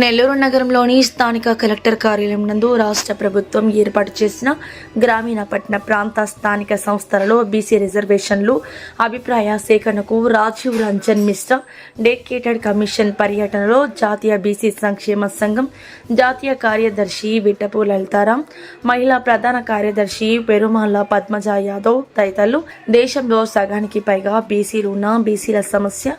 నెల్లూరు నగరంలోని స్థానిక కలెక్టర్ కార్యాలయం నందు రాష్ట్ర ప్రభుత్వం ఏర్పాటు చేసిన గ్రామీణ పట్టణ ప్రాంత స్థానిక సంస్థలలో బీసీ రిజర్వేషన్లు అభిప్రాయ సేకరణకు రాజీవ్ రంజన్ మిశ్రా డెడికేటెడ్ కమిషన్ పర్యటనలో జాతీయ బీసీ సంక్షేమ సంఘం జాతీయ కార్యదర్శి విట్టపు లలితారాం, మహిళా ప్రధాన కార్యదర్శి పెరుమాళ్ల పద్మజ యాదవ్ తదితరులు దేశంలో సగానికి పైగా బీసీలు ఉన్న బీసీల సమస్య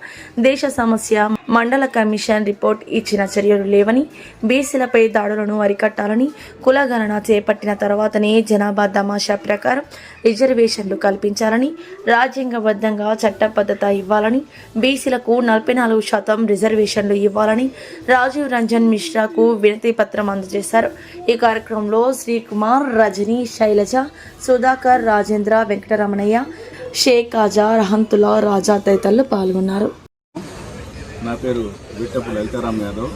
దేశ సమస్య మండల కమిషన్ రిపోర్ట్ ఇచ్చిన చర్యలు లేవని, బీసీలపై దాడులను అరికట్టాలని, కులగణన చేపట్టిన తర్వాతనే జనాభా తమాషా ప్రకారం రిజర్వేషన్లు కల్పించాలని, రాజ్యాంగబద్ధంగా చట్టబద్ధత ఇవ్వాలని, బీసీలకు 44% రిజర్వేషన్లు ఇవ్వాలని రాజీవ్ రంజన్ మిశ్రాకు వినతి పత్రం అందజేశారు. ఈ కార్యక్రమంలో శ్రీకుమార్, రజని, శైలజ, సుధాకర్, రాజేంద్ర, వెంకటరమణయ్య, షేక్ ఆజా, రహంతుల్లా, రాజా తదితరులు పాల్గొన్నారు. నా పేరు విట్టపు లలితారాం యాదవ్,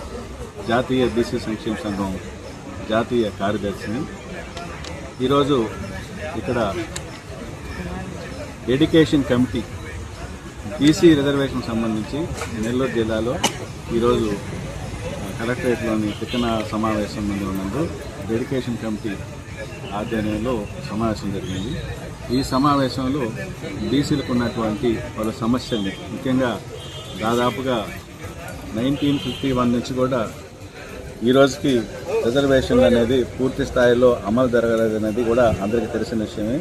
జాతీయ బీసీ సంక్షేమ సంఘం జాతీయ కార్యదర్శిని. ఈరోజు ఇక్కడ డెడికేషన్ కమిటీ బీసీ రిజర్వేషన్ సంబంధించి నెల్లూరు జిల్లాలో ఈరోజు కలెక్టరేట్లోని తిక్కన సమావేశం ముందు ఉన్నందు డెడికేషన్ కమిటీ ఆధ్వర్యంలో సమావేశం జరిగింది. ఈ సమావేశంలో బీసీలకు ఉన్నటువంటి పలు సమస్యల్ని, ముఖ్యంగా దాదాపుగా 1951 నుంచి కూడా ఈరోజుకి రిజర్వేషన్లు అనేది పూర్తి స్థాయిలో అమలు జరగలేదనేది కూడా అందరికీ తెలిసిన విషయమే.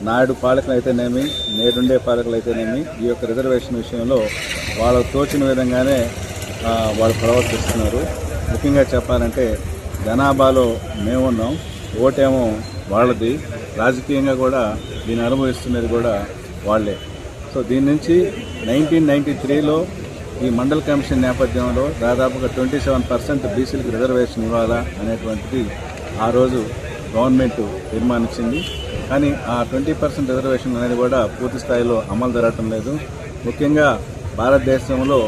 నాయుడు పాలకులు అయితేనేమి, నేడుండే పాలకులు అయితేనేమి ఈ యొక్క రిజర్వేషన్ విషయంలో వాళ్ళకు తోచిన విధంగానే వాళ్ళు ప్రవర్తిస్తున్నారు. ముఖ్యంగా చెప్పాలంటే జనాభాలో మేమున్నాం, ఓటేమో వాళ్ళది, రాజకీయంగా కూడా దీన్ని అనుభవిస్తున్నది కూడా వాళ్లే. సో దీని నుంచి 1993లో ఈ మండల కమిషన్ నేపథ్యంలో దాదాపుగా 27% బీసీలకు రిజర్వేషన్ ఇవ్వాలా అనేటువంటిది ఆ రోజు గవర్నమెంట్ తీర్మానించింది. కానీ ఆ 20% రిజర్వేషన్ అనేది కూడా పూర్తి స్థాయిలో అమలు జరగటం లేదు. ముఖ్యంగా భారతదేశంలో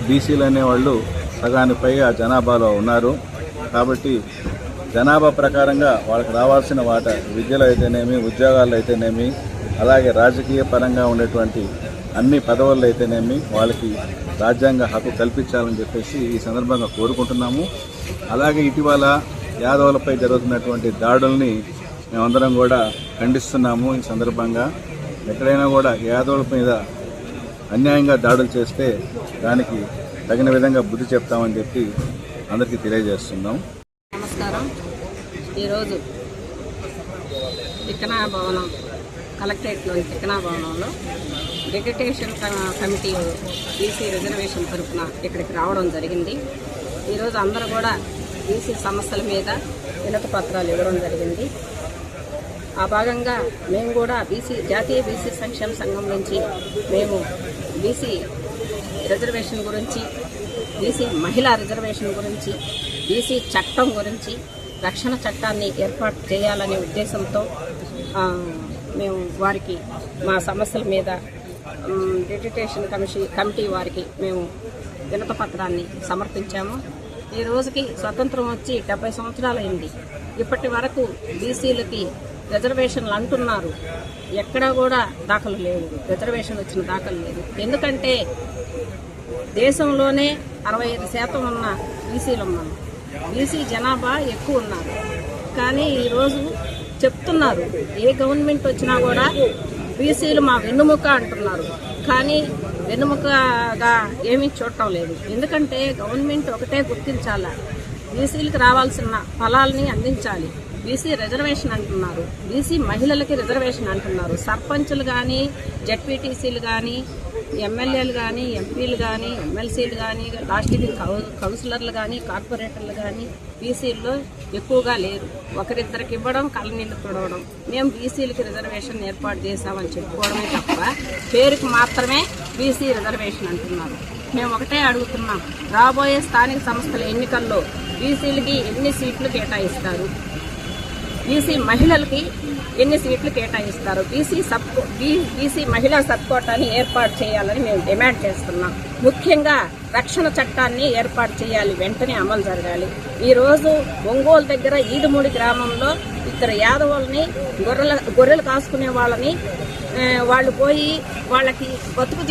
బీసీలు అనేవాళ్ళు సగానికి పైగా జనాభాలో ఉన్నారు. కాబట్టి జనాభా ప్రకారంగా వాళ్ళకి రావాల్సిన వాటా విద్యలో అయితేనేమి, ఉద్యోగాల్లో అయితేనేమి, అలాగే రాజకీయ పరంగా ఉండేటువంటి అన్ని పదవుల్లో అయితేనేమి వాళ్ళకి రాజ్యాంగ హక్కు కల్పించాలని చెప్పేసి ఈ సందర్భంగా కోరుకుంటున్నాము. అలాగే ఇటీవల యాదవులపై జరుగుతున్నటువంటి దాడుల్ని మేమందరం కూడా ఖండిస్తున్నాము. ఈ సందర్భంగా ఎక్కడైనా కూడా యాదవుల మీద అన్యాయంగా దాడులు చేస్తే దానికి తగిన విధంగా బుద్ధి చెప్తామని చెప్పి అందరికీ తెలియజేస్తున్నాం. నమస్కారం. ఈరోజు తిక్కన భవనం, కలెక్టరేట్లోని తిక్కన భవనంలో డెడికేషన్ కమిటీ బీసీ రిజర్వేషన్ తరఫున ఇక్కడికి రావడం జరిగింది. ఈరోజు అందరూ కూడా బీసీ సమస్యల మీద వినతి పత్రాలు ఇవ్వడం జరిగింది. ఆ భాగంగా మేము కూడా జాతీయ బీసీ సంక్షేమ సంఘం నుంచి మేము బీసీ రిజర్వేషన్ గురించి, బీసీ మహిళా రిజర్వేషన్ గురించి, బీసీ చట్టం గురించి, రక్షణ చట్టాన్ని ఏర్పాటు చేయాలనే ఉద్దేశంతో మేము వారికి మా సమస్యల మీద డెడికేషన్ కమిటీ వారికి మేము వినతి పత్రాన్ని సమర్పించాము. ఈ రోజుకి స్వతంత్రం వచ్చి 70 సంవత్సరాలు అయింది. ఇప్పటి వరకు బీసీలకి రిజర్వేషన్లు అంటున్నారు, ఎక్కడా కూడా దాఖలు లేవు, రిజర్వేషన్ వచ్చిన దాఖలు లేదు. ఎందుకంటే దేశంలోనే 65% ఉన్న బీసీలు ఉన్నాం. బీసీ జనాభా ఎక్కువ ఉన్నారు. కానీ ఈరోజు చెప్తున్నారు, ఏ గవర్నమెంట్ వచ్చినా కూడా బీసీలు మా వెన్నుముక అంటున్నారు. కానీ వెన్నుముకగా ఏమీ చూడటం లేదు. ఎందుకంటే గవర్నమెంట్ ఒకటే గుర్తించాలా, బీసీలకు రావాల్సిన ఫలాల్ని అందించాలి. బీసీ రిజర్వేషన్ అంటున్నారు, బీసీ మహిళలకి రిజర్వేషన్ అంటున్నారు. సర్పంచులు కానీ, జెడ్పీటీసీలు కానీ, ఎమ్మెల్యేలు కానీ, ఎంపీలు కానీ, ఎమ్మెల్సీలు కానీ, లాస్ట్కి కౌన్సిలర్లు కానీ, కార్పొరేటర్లు కానీ బీసీల్లో ఎక్కువగా లేరు. ఒకరిద్దరికి ఇవ్వడం, కళ్ళనీళ్ళు తుడవడం. మేము బీసీలకి రిజర్వేషన్ ఏర్పాటు చేశామని చెప్పుకోవడమే తప్ప పేరుకు మాత్రమే బీసీ రిజర్వేషన్ అంటున్నారు. మేము ఒకటే అడుగుతున్నాం, రాబోయే స్థానిక సంస్థల ఎన్నికల్లో బీసీలకి ఎన్ని సీట్లు కేటాయిస్తారు, బీసీ మహిళలకి ఎన్ని సీట్లు కేటాయిస్తారు, బీసీ మహిళా సబ్కోటాని ఏర్పాటు చేయాలని మేము డిమాండ్ చేస్తున్నాం. ముఖ్యంగా రక్షణ చట్టాన్ని ఏర్పాటు చేయాలి, వెంటనే అమలు జరగాలి. ఈరోజు ఒంగోలు దగ్గర ఈదుమూడి గ్రామంలో ఇద్దరు యాదవుల్ని గొర్రెలు కాసుకునే వాళ్ళని వాళ్ళు పోయి వాళ్ళకి బతుకు